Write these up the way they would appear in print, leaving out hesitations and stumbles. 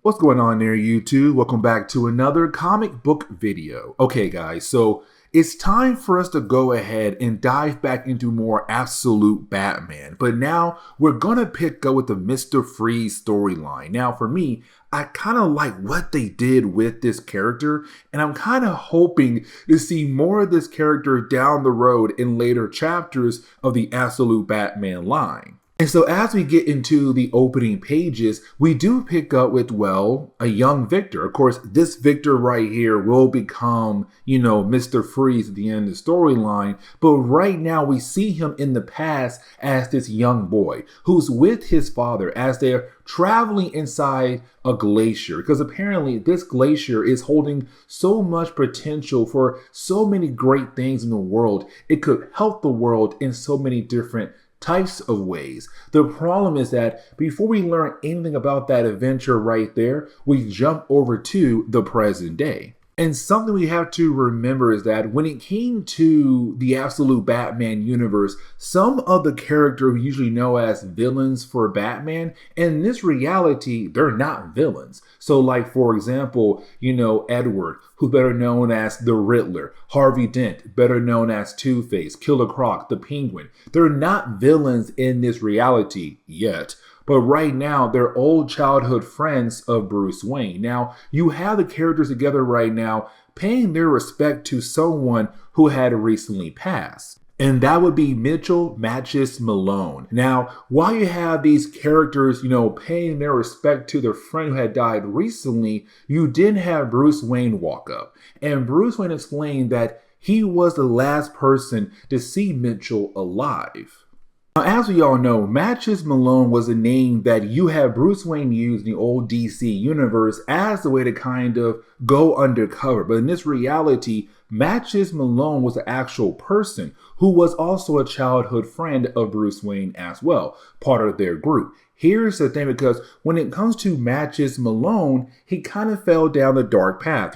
What's going on there, YouTube? Welcome back to another comic book video. Okay, guys, so it's time for us to go ahead and dive back into more absolute Batman. But now we're gonna pick up with the Mr. Freeze storyline. Now, for me, I kind of like what they did with this character, and I'm kind of hoping to see more of this character down the road in later chapters of the Absolute Batman line. And so as we get into the opening pages, we do pick up with, well, a young Victor. Of course, this Victor right here will become, Mr. Freeze at the end of the storyline. But right now we see him in the past as this young boy who's with his father as they're traveling inside a glacier, because apparently this glacier is holding so much potential for so many great things in the world. It could help the world in so many different types of ways. The problem is that before we learn anything about that adventure right there, we jump over to the present day. And something we have to remember is that when it came to the Absolute Batman universe, some of the characters we usually know as villains for Batman, in this reality, they're not villains. So like, for example, Edward, who's better known as the Riddler, Harvey Dent, better known as Two-Face, Killer Croc, the Penguin. They're not villains in this reality yet. But right now, they're old childhood friends of Bruce Wayne. Now, you have the characters together right now paying their respect to someone who had recently passed. And that would be Mitchell Matches Malone. Now, while you have these characters, paying their respect to their friend who had died recently, you did have Bruce Wayne walk up. And Bruce Wayne explained that he was the last person to see Mitchell alive. Now, as we all know, Matches Malone was a name that you had Bruce Wayne use in the old DC universe as a way to kind of go undercover. But in this reality, Matches Malone was an actual person who was also a childhood friend of Bruce Wayne as well, part of their group. Here's the thing, because when it comes to Matches Malone, he kind of fell down the dark path,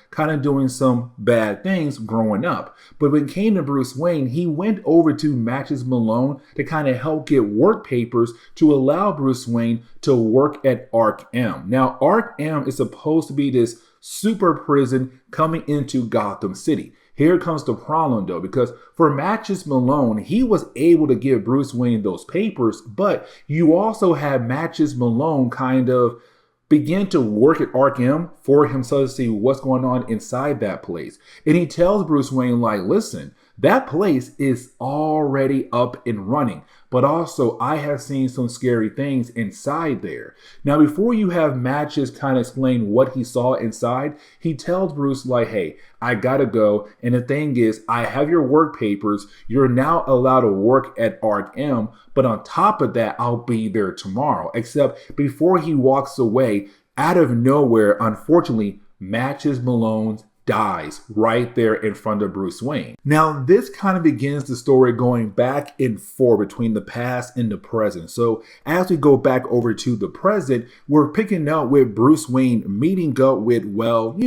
kind of doing some bad things growing up. But when it came to Bruce Wayne, he went over to Matches Malone to kind of help get work papers to allow Bruce Wayne to work at Arkham. Now, Arkham is supposed to be this super prison coming into Gotham City. Here comes the problem though, because for Matches Malone, he was able to give Bruce Wayne those papers, but you also had Matches Malone kind of begin to work at Arkham for himself to see what's going on inside that place. And he tells Bruce Wayne, like, listen, that place is already up and running, but also I have seen some scary things inside there. Now, before you have Matches kind of explain what he saw inside, he tells Bruce, like, hey, I gotta go. And the thing is, I have your work papers. You're now allowed to work at Arkham, but on top of that, I'll be there tomorrow. Except before he walks away, out of nowhere, unfortunately, Matches Malone dies right there in front of Bruce Wayne. Now, this kind of begins the story going back and forth between the past and the present. So as we go back over to the present, we're picking up with Bruce Wayne meeting up with, well,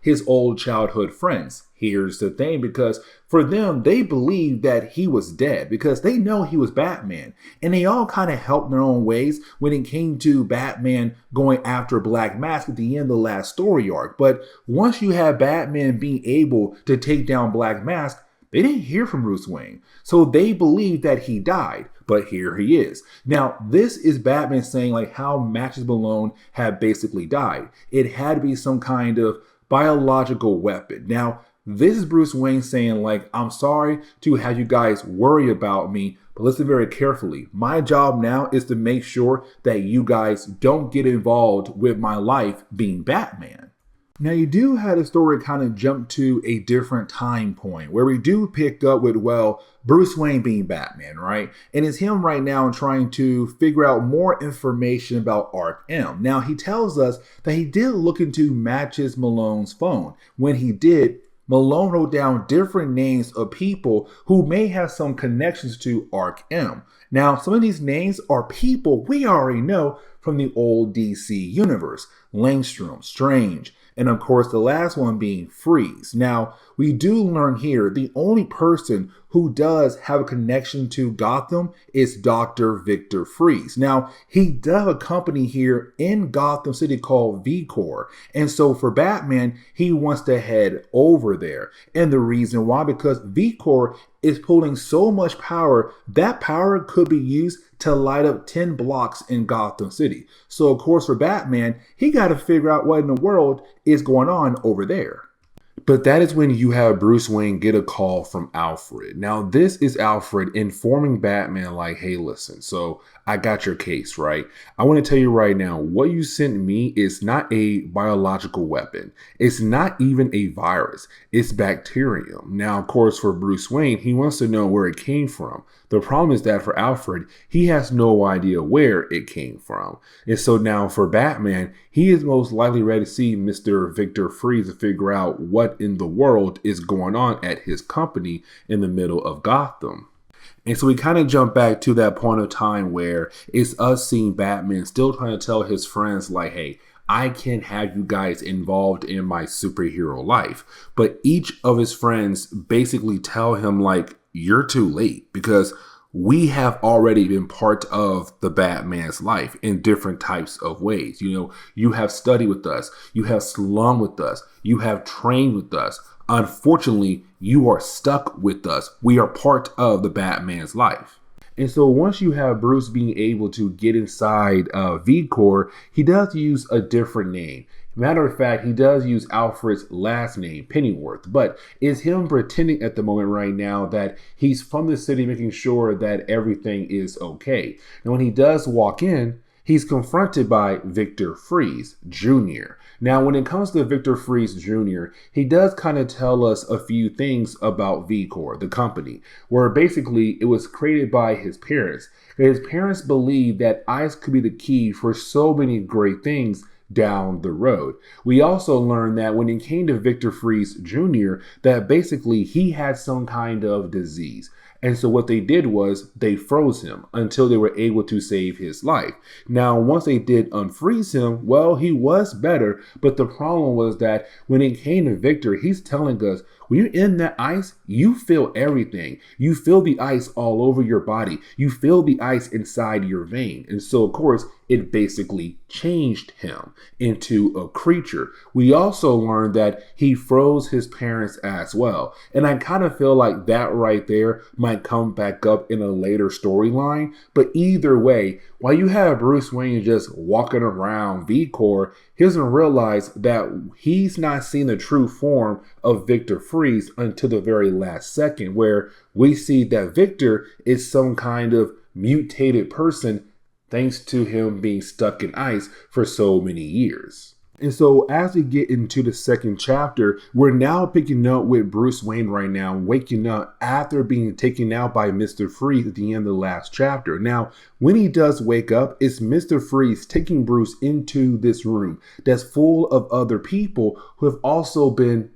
his old childhood friends. Here's the thing, because for them, they believe that he was dead because they know he was Batman. And they all kind of helped in their own ways when it came to Batman going after Black Mask at the end of the last story arc. But once you have Batman being able to take down Black Mask, they didn't hear from Bruce Wayne. So they believed that he died, but here he is. Now, this is Batman saying like how Matches Malone had basically died. It had to be some kind of biological weapon. Now, this is Bruce Wayne saying, like, I'm sorry to have you guys worry about me, but listen very carefully. My job now is to make sure that you guys don't get involved with my life being Batman. Now, you do have the story kind of jump to a different time point where we do pick up with, well, Bruce Wayne being Batman, right? And it's him right now trying to figure out more information about Arkham. Now, he tells us that he did look into Matches Malone's phone. When he did, Malone wrote down different names of people who may have some connections to Arkham. Now, some of these names are people we already know from the old DC universe. Langstrom, Strange, And of course, the last one being Freeze. Now, we do learn here the only person who does have a connection to Gotham is Dr. Victor Freeze. Now, he does have a company here in Gotham City called V-Corps. And so for Batman, he wants to head over there. And the reason why, because V-Corps is pulling so much power, that power could be used to light up 10 blocks in Gotham City. So of course for Batman, he got to figure out what in the world is going on over there. But that is when you have Bruce Wayne get a call from Alfred. Now, this is Alfred informing Batman like, hey, listen, so I got your case, right? I want to tell you right now, what you sent me is not a biological weapon. It's not even a virus. It's bacterium. Now, of course, for Bruce Wayne, he wants to know where it came from. The problem is that for Alfred, he has no idea where it came from. And so now for Batman, he is most likely ready to see Mr. Victor Freeze to figure out what in the world is going on at his company in the middle of Gotham. And so we kind of jump back to that point of time where it's us seeing Batman still trying to tell his friends like, hey, I can't have you guys involved in my superhero life. But each of his friends basically tell him like, you're too late, because we have already been part of the Batman's life in different types of ways. You know, you have studied with us, you have slum with us, you have trained with us. Unfortunately, you are stuck with us. We are part of the Batman's life. And so once you have Bruce being able to get inside V-Corps, he does use a different name. Matter of fact, he does use Alfred's last name, Pennyworth, but it's him pretending at the moment right now that he's from the city, making sure that everything is okay. And when he does walk in, he's confronted by Victor Freeze Jr. Now, when it comes to Victor Freeze Jr., he does kind of tell us a few things about V-Corps, the company, where basically it was created by his parents. His parents believed that ice could be the key for so many great things down the road. We also learned that when it came to Victor Freeze Jr., that basically he had some kind of disease. And so what they did was they froze him until they were able to save his life. Now, once they did unfreeze him, well, he was better. But the problem was that when it came to Victor, he's telling us, when you're in that ice, you feel everything. You feel the ice all over your body. You feel the ice inside your vein. And so, of course, it basically changed him into a creature. We also learned that he froze his parents as well. And I kind of feel like that right there might come back up in a later storyline. But either way, while you have Bruce Wayne just walking around V-Corps, he doesn't realize that he's not seeing the true form of Victor Freeze until the very last second, where we see that Victor is some kind of mutated person thanks to him being stuck in ice for so many years. And so as we get into the second chapter, we're now picking up with Bruce Wayne right now, waking up after being taken out by Mr. Freeze at the end of the last chapter. Now, when he does wake up, it's Mr. Freeze taking Bruce into this room that's full of other people who have also been,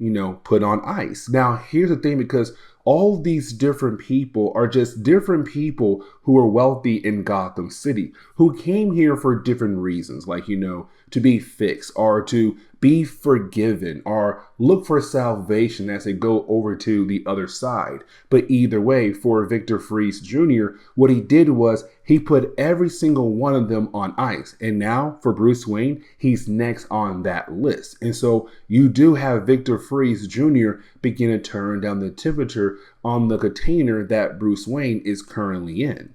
put on ice. Now, here's the thing, because all these different people are just different people who are wealthy in Gotham City, who came here for different reasons, like, to be fixed or to be forgiven or look for salvation as they go over to the other side. But either way, for Victor Freeze Jr., what he did was he put every single one of them on ice. And now for Bruce Wayne, he's next on that list. And so you do have Victor Freeze Jr. begin to turn down the temperature on the container that Bruce Wayne is currently in.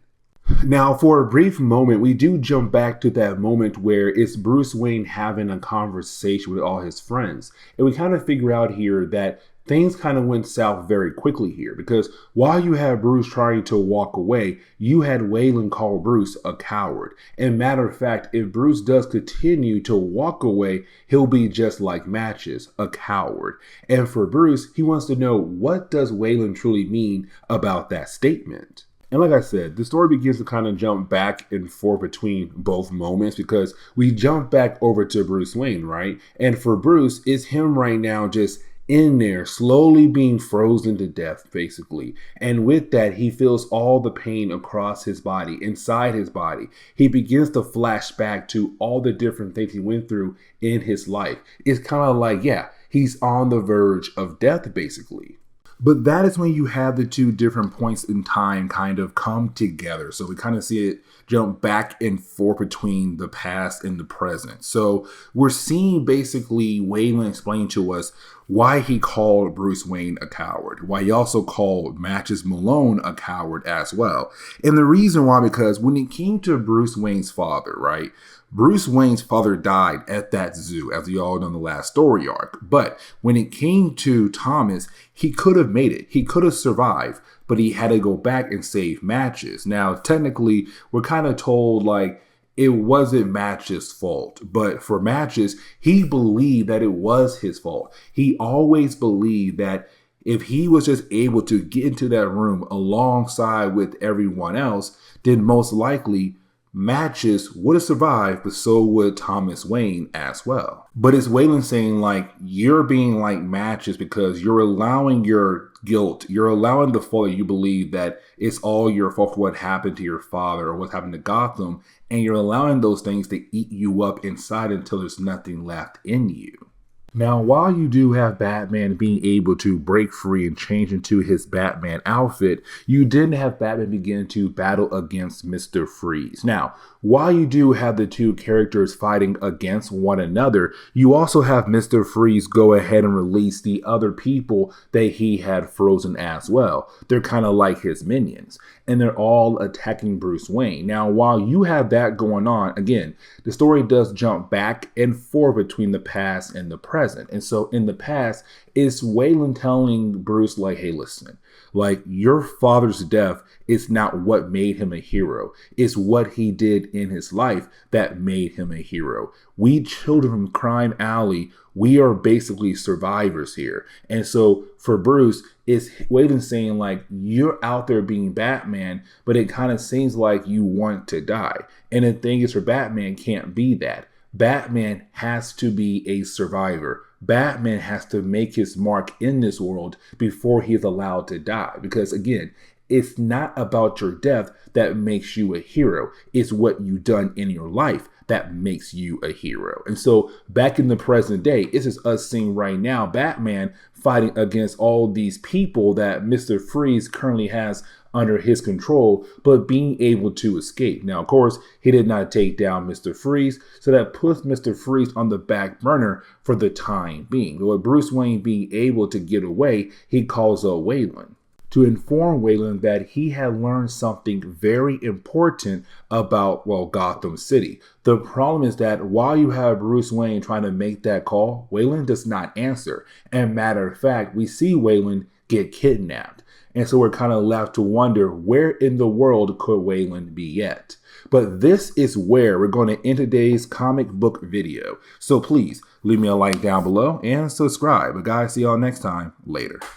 Now, for a brief moment, we do jump back to that moment where it's Bruce Wayne having a conversation with all his friends. And we kind of figure out here that things kind of went south very quickly here, because while you had Bruce trying to walk away, you had Wayland call Bruce a coward. And matter of fact, if Bruce does continue to walk away, he'll be just like Matches, a coward. And for Bruce, he wants to know, what does Wayland truly mean about that statement? And like I said, the story begins to kind of jump back and forth between both moments, because we jump back over to Bruce Wayne, right? And for Bruce, it's him right now just in there, slowly being frozen to death, basically. And with that, he feels all the pain across his body, inside his body. He begins to flash back to all the different things he went through in his life. It's kind of like, yeah, he's on the verge of death, basically. But that is when you have the two different points in time kind of come together. So we kind of see it jump back and forth between the past and the present. So we're seeing basically Waylon explain to us why he called Bruce Wayne a coward, why he also called Matches Malone a coward as well. And the reason why, because when it came to Bruce Wayne's father, right? Bruce Wayne's father died at that zoo, as we all know in the last story arc. But when it came to Thomas, he could have made it. He could have survived, but he had to go back and save Matches. Now, technically, we're kind of told like it wasn't Matches' fault. But for Matches, he believed that it was his fault. He always believed that if he was just able to get into that room alongside with everyone else, then most likely Matches would have survived, but so would Thomas Wayne as well. But it's Waylon saying like, you're being like Matches because you're allowing your guilt, you're allowing the fault that you believe that it's all your fault for what happened to your father or what happened to Gotham, and you're allowing those things to eat you up inside until there's nothing left in you. Now, while you do have Batman being able to break free and change into his Batman outfit, you didn't have Batman begin to battle against Mr. Freeze. Now, while you do have the two characters fighting against one another, you also have Mr. Freeze go ahead and release the other people that he had frozen as well. They're kind of like his minions, and they're all attacking Bruce Wayne. Now, while you have that going on, again, the story does jump back and forth between the past and the present. And so in the past, it's Waylon telling Bruce like, hey, listen, like your father's death is not what made him a hero. It's what he did in his life that made him a hero. We children from Crime Alley, we are basically survivors here. And so for Bruce, it's Waylon saying like, you're out there being Batman, but it kind of seems like you want to die. And the thing is, for Batman can't be that. Batman has to be a survivor. Batman has to make his mark in this world before he's allowed to die. Because again, it's not about your death that makes you a hero. It's what you've done in your life that makes you a hero. And so back in the present day, this is us seeing right now Batman fighting against all these people that Mr. Freeze currently has under his control, but being able to escape. Now, of course, he did not take down Mr. Freeze, so that puts Mr. Freeze on the back burner for the time being. But with Bruce Wayne being able to get away, he calls up Waylon to inform Waylon that he had learned something very important about, well, Gotham City. The problem is that while you have Bruce Wayne trying to make that call, Waylon does not answer. And matter of fact, we see Waylon get kidnapped. And so we're kind of left to wonder, where in the world could Waylon be at? But this is where we're going to end today's comic book video. So please leave me a like down below and subscribe. But guys, see y'all next time. Later.